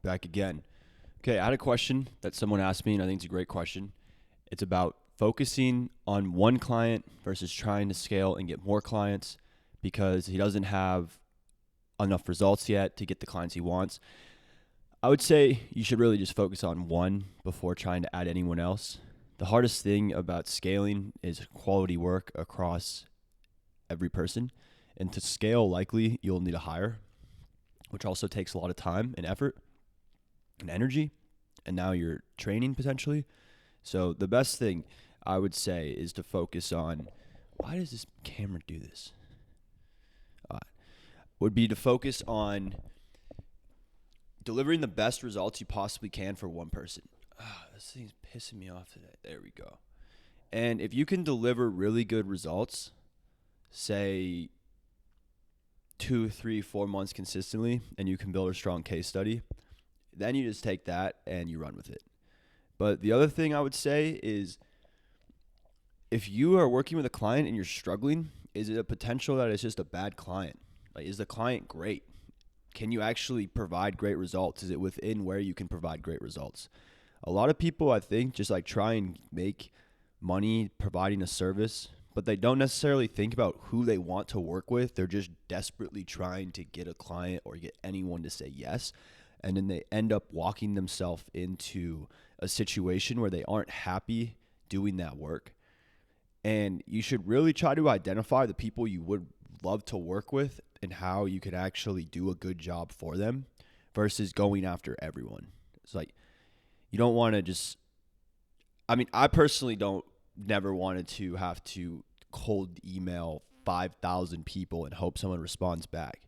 back again. Okay, I had a question that someone asked me, and I think it's a great question. It's about focusing on one client versus trying to scale and get more clients because he doesn't have enough results yet to get the clients he wants. I would say you should really just focus on one before trying to add anyone else. The hardest thing about scaling is quality work across every person. And to scale, likely you'll need a hire, which also takes a lot of time and effort and energy. And now you're training potentially. So the best thing I would say is to focus on, why does this camera do this? Would be to focus on delivering the best results you possibly can for one person. This thing's pissing me off today. There we go. And if you can deliver really good results, say 2, 3, 4 months consistently, and you can build a strong case study, then you just take that and you run with it. But the other thing I would say is, if you are working with a client and you're struggling, is it a potential that it's just a bad client? Like, is the client great? Can you actually provide great results? Is it within where you can provide great results? A lot of people, I think, just like try and make money providing a service, but they don't necessarily think about who they want to work with. They're just desperately trying to get a client or get anyone to say yes. And then they end up walking themselves into a situation where they aren't happy doing that work. And you should really try to identify the people you would love to work with and how you could actually do a good job for them versus going after everyone. It's like, you don't want to just, I personally never wanted to have to cold email 5,000 people and hope someone responds back.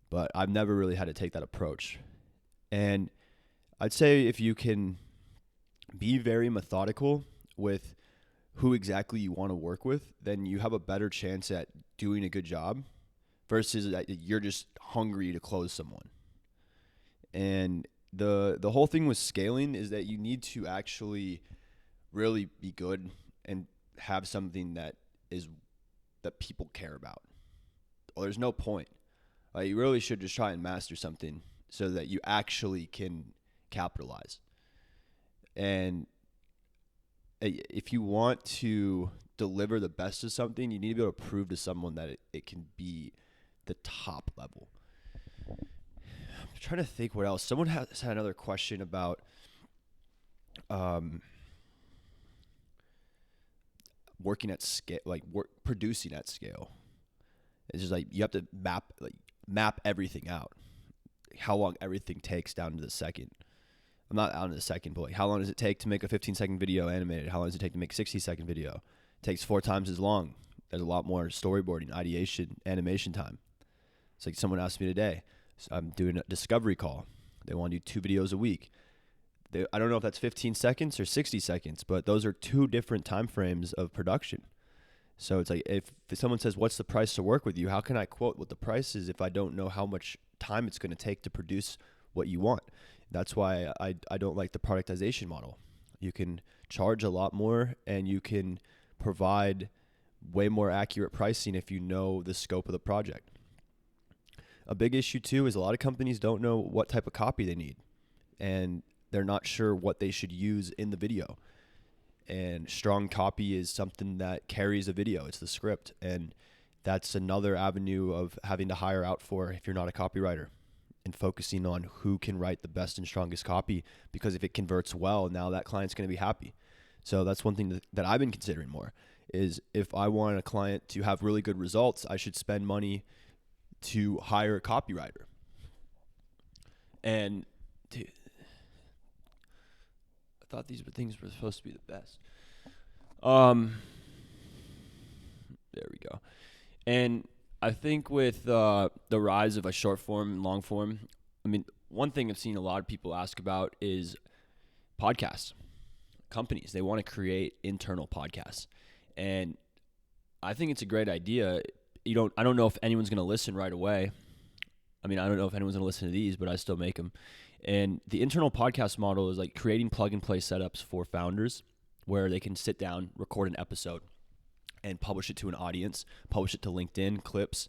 But I've never really had to take that approach. And I'd say if you can be very methodical with who exactly you want to work with, then you have a better chance at doing a good job versus that you're just hungry to close someone. And the whole thing with scaling is that you need to actually really be good and have something that people care about. Well, there's no point. You really should just try and master something so that you actually can capitalize. And if you want to deliver the best of something, you need to be able to prove to someone that it can be the top level. I'm trying to think what else. Someone has had another question about working at scale, producing at scale. It's just like you have to map everything out, how long everything takes down to the second. I'm not out in the second, but how long does it take to make a 15-second video animated? How long does it take to make a 60-second video? It takes 4 times as long. There's a lot more storyboarding, ideation, animation time. It's like someone asked me today. So I'm doing a discovery call. They want to do 2 videos a week. I don't know if that's 15 seconds or 60 seconds, but those are 2 different time frames of production. So it's like, if someone says, what's the price to work with you? How can I quote what the price is if I don't know how much time it's going to take to produce what you want? That's why I don't like the productization model. You can charge a lot more and you can provide way more accurate pricing if you know the scope of the project. A big issue too is a lot of companies don't know what type of copy they need, and they're not sure what they should use in the video. And strong copy is something that carries a video. It's the script. And that's another avenue of having to hire out for if you're not a copywriter, and focusing on who can write the best and strongest copy, because if it converts well, now that client's going to be happy. So that's one thing that I've been considering more, is if I want a client to have really good results, I should spend money to hire a copywriter. And dude, I thought these things were supposed to be the best. There we go. And I think with the rise of a short form and long form, one thing I've seen a lot of people ask about is podcasts. Companies, they want to create internal podcasts. And I think it's a great idea. I don't know if anyone's going to listen right away. I don't know if anyone's going to listen to these, but I still make them. And the internal podcast model is like creating plug and play setups for founders where they can sit down, record an episode, and publish it to an audience, publish it to LinkedIn, clips,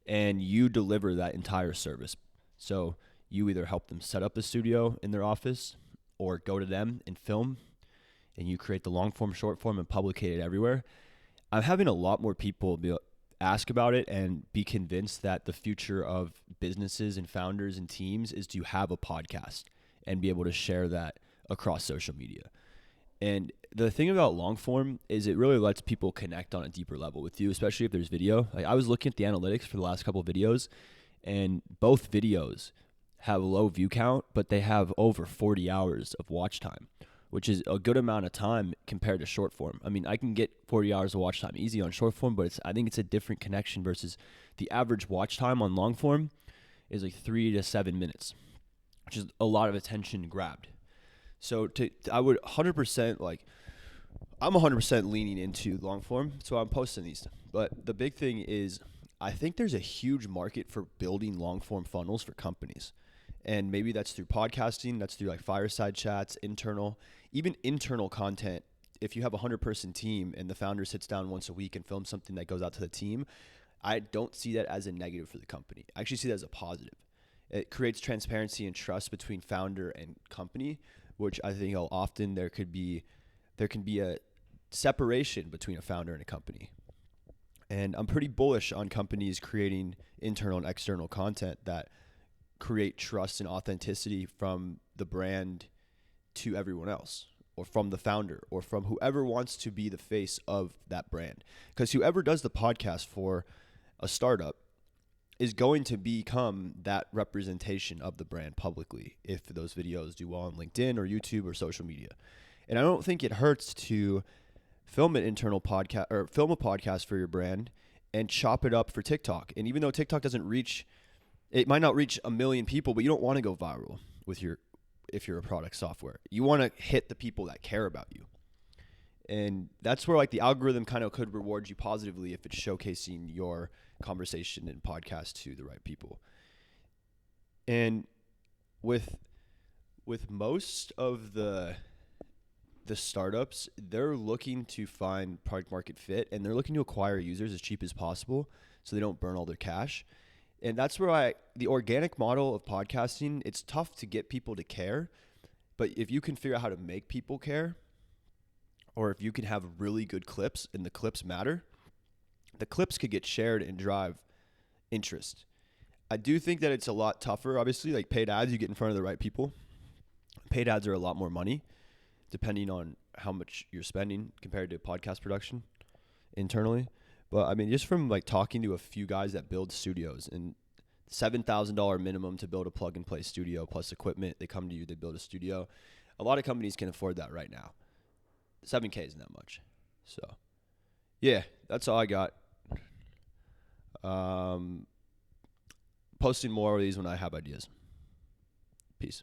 and you deliver that entire service. So you either help them set up a studio in their office or go to them and film, and you create the long form, short form, and publicate it everywhere. I'm having a lot more people ask about it and be convinced that the future of businesses and founders and teams is to have a podcast and be able to share that across social media. And the thing about long form is it really lets people connect on a deeper level with you, especially if there's video. Like, I was looking at the analytics for the last couple of videos, and both videos have a low view count, but they have over 40 hours of watch time, which is a good amount of time compared to short form. I mean, I can get 40 hours of watch time easy on short form, but I think it's a different connection versus the average watch time on long form is like 3 to 7 minutes, which is a lot of attention grabbed. So I would 100% I'm 100% leaning into long form, so I'm posting these. But the big thing is I think there's a huge market for building long form funnels for companies. And maybe that's through podcasting, that's through like fireside chats, even internal content. If you have a 100-person team and the founder sits down once a week and films something that goes out to the team, I don't see that as a negative for the company. I actually see that as a positive. It creates transparency and trust between founder and company, which I think often there can be a separation between a founder and a company. And I'm pretty bullish on companies creating internal and external content that create trust and authenticity from the brand to everyone else, or from the founder, or from whoever wants to be the face of that brand. Because whoever does the podcast for a startup is going to become that representation of the brand publicly if those videos do well on LinkedIn or YouTube or social media. And I don't think it hurts to film an internal podcast or film a podcast for your brand and chop it up for TikTok. And even though TikTok it might not reach 1 million people, but you don't want to go viral if you're a product software. You want to hit the people that care about you. And that's where like the algorithm kind of could reward you positively if it's showcasing your conversation and podcast to the right people. And with most of the startups, they're looking to find product market fit, and they're looking to acquire users as cheap as possible so they don't burn all their cash. And that's where the organic model of podcasting, it's tough to get people to care, but if you can figure out how to make people care, or if you can have really good clips and the clips matter, the clips could get shared and drive interest. I do think that it's a lot tougher. Obviously, like paid ads, you get in front of the right people. Paid ads are a lot more money, depending on how much you're spending compared to podcast production internally. But I mean, just from like talking to a few guys that build studios, and $7,000 minimum to build a plug and play studio plus equipment, they come to you, they build a studio. A lot of companies can afford that right now. $7K isn't that much. So yeah, that's all I got. Posting more of these when I have ideas. Peace.